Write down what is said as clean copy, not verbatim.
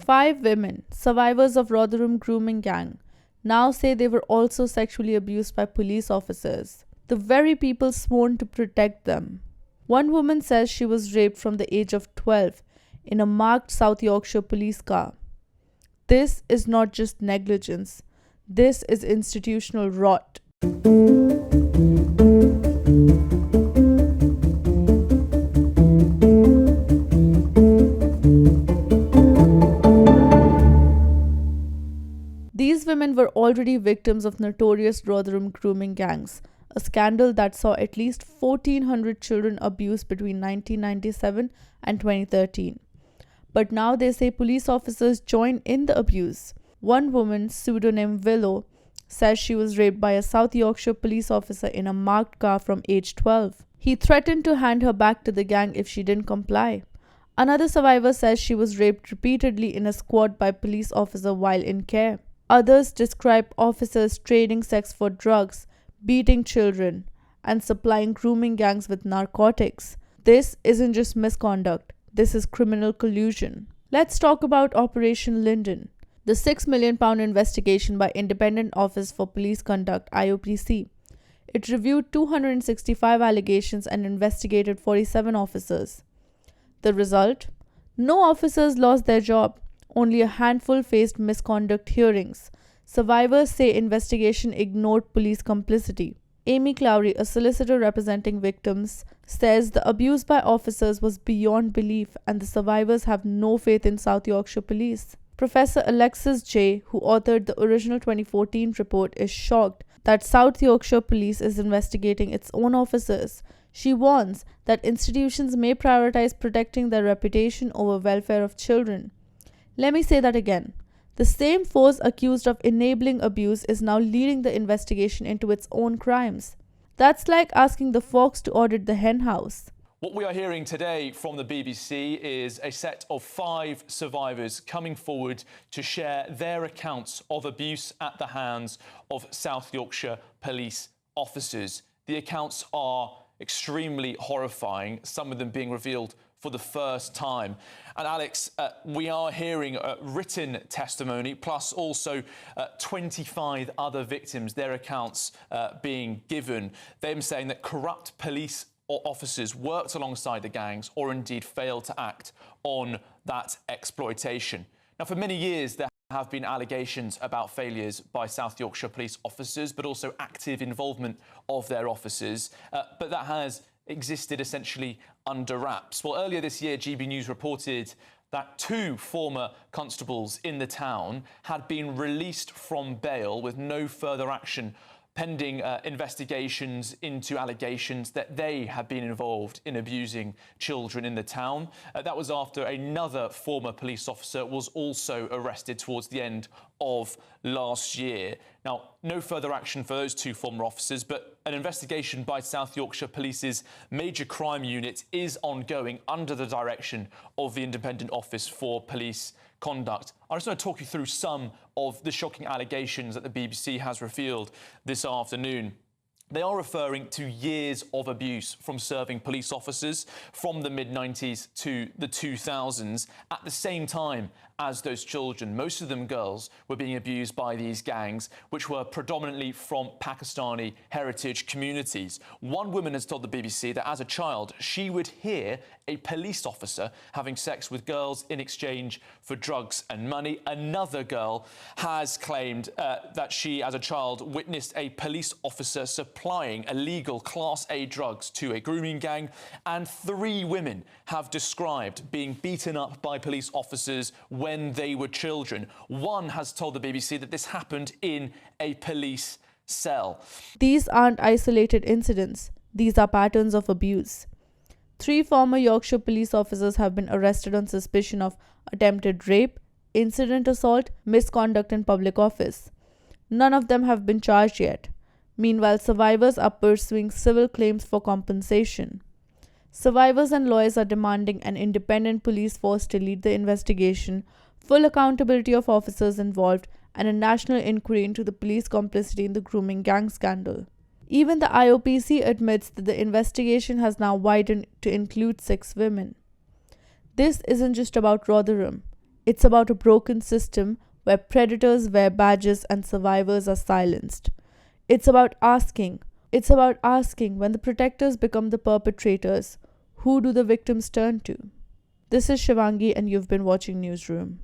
5 women, survivors of Rotherham grooming gang, now say they were also sexually abused by police officers, the very people sworn to protect them. One woman says she was raped from the age of 12 in a marked South Yorkshire police car. This is not just negligence, this is institutional rot. These women were already victims of notorious Rotherham grooming gangs, a scandal that saw at least 1,400 children abused between 1997 and 2013. But now they say police officers join in the abuse. One woman, pseudonym Willow, says she was raped by a South Yorkshire police officer in a marked car from age 12. He threatened to hand her back to the gang if she didn't comply. Another survivor says she was raped repeatedly in a squad by police officer while in care. Others describe officers trading sex for drugs, beating children, and supplying grooming gangs with narcotics. This isn't just misconduct, this is criminal collusion. Let's talk about Operation Linden, the £6 million investigation by Independent Office for Police Conduct (IOPC). It reviewed 265 allegations and investigated 47 officers. The result? No officers lost their job. Only a handful faced misconduct hearings. Survivors say investigation ignored police complicity. Amy Clowry, a solicitor representing victims, says the abuse by officers was beyond belief and the survivors have no faith in South Yorkshire Police. Professor Alexis J., who authored the original 2014 report, is shocked that South Yorkshire Police is investigating its own officers. She warns that institutions may prioritize protecting their reputation over welfare of children. Let me say that again. The same force accused of enabling abuse is now leading the investigation into its own crimes. That's like asking the fox to audit the hen house. What we are hearing today from the BBC is a set of 5 survivors coming forward to share their accounts of abuse at the hands of South Yorkshire police officers. The accounts are extremely horrifying, some of them being revealed for the first time. And Alex, we are hearing written testimony, plus also 25 other victims, their accounts being given, them saying that corrupt police or officers worked alongside the gangs or indeed failed to act on that exploitation. Now, for many years, there have been allegations about failures by South Yorkshire police officers, but also active involvement of their officers. But that has existed essentially under wraps. Well, earlier this year, GB News reported that 2 former constables in the town had been released from bail with no further action pending investigations into allegations that they had been involved in abusing children in the town. That was after another former police officer was also arrested towards the end of last year. Now, no further action for those 2 former officers, but an investigation by South Yorkshire Police's Major Crime Unit is ongoing under the direction of the Independent Office for Police Conduct. I just want to talk you through some of the shocking allegations that the BBC has revealed this afternoon. They are referring to years of abuse from serving police officers from the mid-90s to the 2000s. At the same time as those children, most of them girls, were being abused by these gangs, which were predominantly from Pakistani heritage communities. One woman has told the BBC that as a child, she would hear a police officer having sex with girls in exchange for drugs and money. Another girl has claimed that she, as a child, witnessed a police officer supplying illegal Class A drugs to a grooming gang. And 3 women have described being beaten up by police officers when they were children. One has told the BBC that this happened in a police cell. These aren't isolated incidents. These are patterns of abuse. 3 former Yorkshire police officers have been arrested on suspicion of attempted rape, incident assault, misconduct in public office. None of them have been charged yet. Meanwhile, survivors are pursuing civil claims for compensation. Survivors and lawyers are demanding an independent police force to lead the investigation, full accountability of officers involved, and a national inquiry into the police complicity in the grooming gang scandal. Even the IOPC admits that the investigation has now widened to include 6 women. This isn't just about Rotherham. It's about a broken system where predators wear badges and survivors are silenced. It's about asking when the protectors become the perpetrators, who do the victims turn to? This is Shivangi and you've been watching Newsroom.